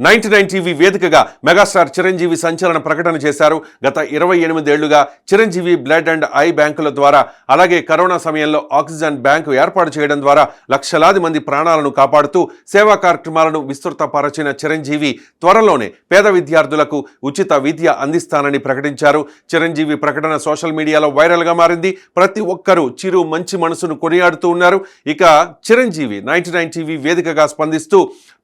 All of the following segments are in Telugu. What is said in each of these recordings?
99 టీవీ వేదికగా మెగాస్టార్ చిరంజీవి సంచలన ప్రకటన చేశారు. గత 28 ఏళ్లుగా చిరంజీవి బ్లడ్ అండ్ ఐ బ్యాంకుల ద్వారా అలాగే కరోనా సమయంలో ఆక్సిజన్ బ్యాంకు ఏర్పాటు చేయడం ద్వారా లక్షలాది మంది ప్రాణాలను కాపాడుతూ సేవా కార్యక్రమాలను విస్తృతపరచిన చిరంజీవి త్వరలోనే పేద విద్యార్థులకు ఉచిత విద్య అందిస్తానని ప్రకటించారు. చిరంజీవి ప్రకటన సోషల్ మీడియాలో వైరల్గా మారింది. ప్రతి ఒక్కరూ చిరు మంచి మనసును కొనియాడుతూ ఉన్నారు. ఇక చిరంజీవి 99 టీవీ వేదికగా స్పందిస్తూ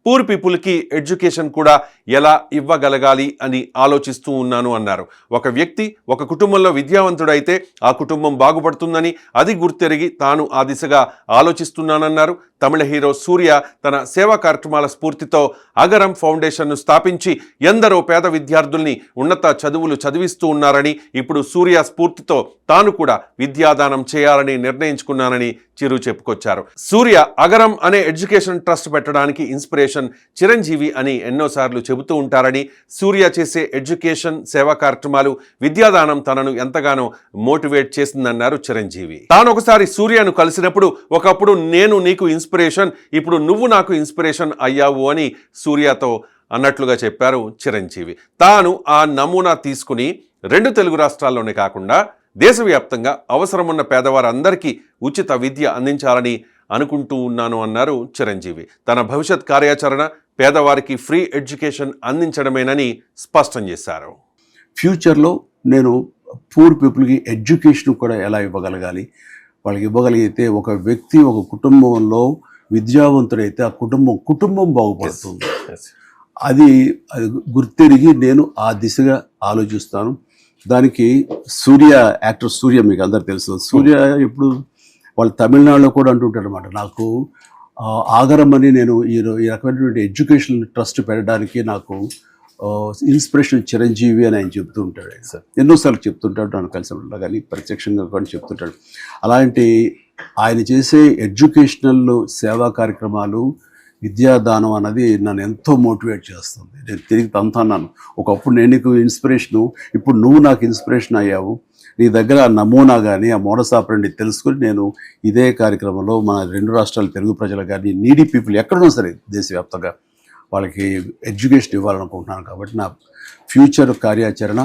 పూర్ పీపుల్కి ఎడ్యుకేషన్ కూడా ఎలా ఇవ్వగలగాలి అని ఆలోచిస్తూ ఉన్నాను అన్నారు. ఒక వ్యక్తి ఒక కుటుంబంలో విద్యావంతుడైతే ఆ కుటుంబం బాగుపడుతుందని అది గుర్తెరిగి తాను ఆ దిశగా ఆలోచిస్తున్నానన్నారు. తమిళ హీరో సూర్య తన సేవా కార్యక్రమాల స్ఫూర్తితో అగరం ఫౌండేషన్ను స్థాపించి ఎందరో పేద విద్యార్థుల్ని ఉన్నత చదువులు చదివిస్తూ ఉన్నారని, ఇప్పుడు సూర్య స్ఫూర్తితో తాను కూడా విద్యాదానం చేయాలని నిర్ణయించుకున్నానని చిరు చెప్పుకొచ్చారు. సూర్య అగరం అనే ఎడ్యుకేషన్ ట్రస్ట్ పెట్టడానికి ఇన్స్పిరేషన్ చిరంజీవి అని ఎన్నోసార్లు చెబుతూ ఉంటారని, సూర్య చేసే ఎడ్యుకేషన్ సేవా కార్యక్రమాలు విద్యాదానం తనను ఎంతగానో మోటివేట్ చేసిందన్నారు చిరంజీవి. తాను ఒకసారి సూర్యను కలిసినప్పుడు ఒకప్పుడు నేను నీకు ఇన్స్పిరేషన్, ఇప్పుడు నువ్వు నాకు ఇన్స్పిరేషన్ అయ్యావు అని సూర్యతో అన్నట్లుగా చెప్పారు చిరంజీవి. తాను ఆ నమూనా తీసుకుని 2 తెలుగు రాష్ట్రాల్లోనే కాకుండా దేశవ్యాప్తంగా అవసరమున్న పేదవారందరికీ ఉచిత విద్య అందించాలని అనుకుంటూ ఉన్నాను అన్నారు చిరంజీవి. తన భవిష్యత్ కార్యాచరణ పేదవారికి ఫ్రీ ఎడ్యుకేషన్ అందించడమేనని స్పష్టం చేశారు. ఫ్యూచర్లో నేను పూర్ పీపుల్కి ఎడ్యుకేషన్ కూడా ఎలా ఇవ్వగలగాలి, వాళ్ళకి ఇవ్వగలిగితే ఒక వ్యక్తి ఒక కుటుంబంలో విద్యావంతుడైతే ఆ కుటుంబం బాగుపడుతుంది. అది గుర్తెరిగి నేను ఆ దిశగా ఆలోచిస్తాను. దానికి యాక్టర్ సూర్య మీకు అందరు తెలుసు. సూర్య ఇప్పుడు వాళ్ళు తమిళనాడులో కూడా అంటుంటారు అనమాట, నాకు ఆగరం అని నేను ఈ రకమైనటువంటి ఎడ్యుకేషన్ ట్రస్ట్ పెట్టడానికి నాకు ఇన్స్పిరేషన్ చిరంజీవి అని ఆయన చెప్తూ ఉంటాడు. ఎన్నోసార్లు చెప్తుంటాడు, నన్ను కలిసి కానీ ప్రత్యక్షంగా కూడా చెప్తుంటాడు. అలాంటి ఆయన చేసే ఎడ్యుకేషనల్ సేవా కార్యక్రమాలు విద్యాదానం అన్నది నన్ను ఎంతో మోటివేట్ చేస్తుంది. నేను తిరిగి తంతన్నాను, ఒకప్పుడు నేను నీకు ఇన్స్పిరేషను, ఇప్పుడు నువ్వు నాకు ఇన్స్పిరేషన్ అయ్యావు. నీ దగ్గర ఆ నమూనా కానీ ఆ మోడస్ ఆపరెండి తెలుసుకొని నేను ఇదే కార్యక్రమంలో మన 2 రాష్ట్రాల తెలుగు ప్రజలు కానీ నీడీ పీపుల్ ఎక్కడున్నా సరే దేశవ్యాప్తంగా వాళ్ళకి ఎడ్యుకేషన్ ఇవ్వాలనుకుంటున్నాను. కాబట్టి నా ఫ్యూచర్ కార్యాచరణ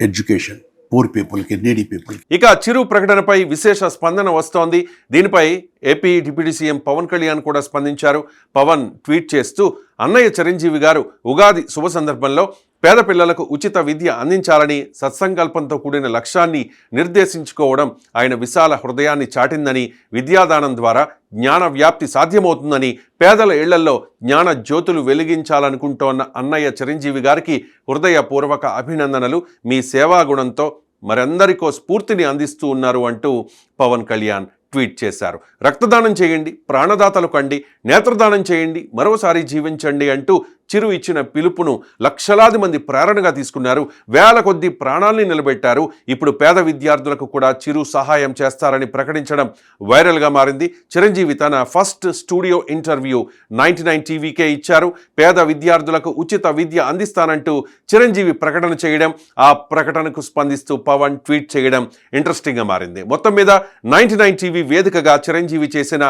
ఎడ్యుకేషన్ పూర్ పీపుల్కి, నీడీ పీపుల్. ఇక చిరు ప్రకటనపై విశేష స్పందన వస్తోంది. దీనిపై AP deputy CM Pawan Kalyan కూడా స్పందించారు. పవన్ ట్వీట్ చేస్తూ, అన్నయ్య చిరంజీవి గారు ఉగాది శుభ సందర్భంలో పేద పిల్లలకు ఉచిత విద్య అందించాలని సత్సంకల్పంతో కూడిన లక్ష్యాన్ని నిర్దేశించుకోవడం ఆయన విశాల హృదయాన్ని చాటిందని, విద్యాదానం ద్వారా జ్ఞాన వ్యాప్తి సాధ్యమవుతుందని, పేదల ఇళ్లల్లో జ్ఞాన జ్యోతులు వెలిగించాలనుకుంటోన్న అన్నయ్య చిరంజీవి గారికి హృదయపూర్వక అభినందనలు. మీ సేవాగుణంతో మరెందరికో స్ఫూర్తిని అందిస్తూ ఉన్నారు అంటూ పవన్ కళ్యాణ్ ట్వీట్ చేశారు. రక్తదానం చేయండి, ప్రాణదాతలు కండి, నేత్రదానం చేయండి, మరోసారి జీవించండి అంటూ చిరు ఇచ్చిన పిలుపును లక్షలాది మంది ప్రేరణగా తీసుకున్నారు. వేల కొద్ది ప్రాణాల్ని నిలబెట్టారు. ఇప్పుడు పేద విద్యార్థులకు కూడా చిరు సహాయం చేస్తారని ప్రకటించడం వైరల్గా మారింది. చిరంజీవి తన ఫస్ట్ స్టూడియో ఇంటర్వ్యూ 99 టీవీకే ఇచ్చారు. పేద విద్యార్థులకు ఉచిత విద్య అందిస్తానంటూ చిరంజీవి ప్రకటన చేయడం, ఆ ప్రకటనకు స్పందిస్తూ పవన్ ట్వీట్ చేయడం ఇంట్రెస్టింగ్గా మారింది. మొత్తం మీద 99 టీవీ వేదికగా చిరంజీవి చేసిన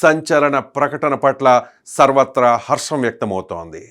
సంచలన ప్రకటన పట్ల సర్వత్రా హర్షం వ్యక్తమవుతోంది.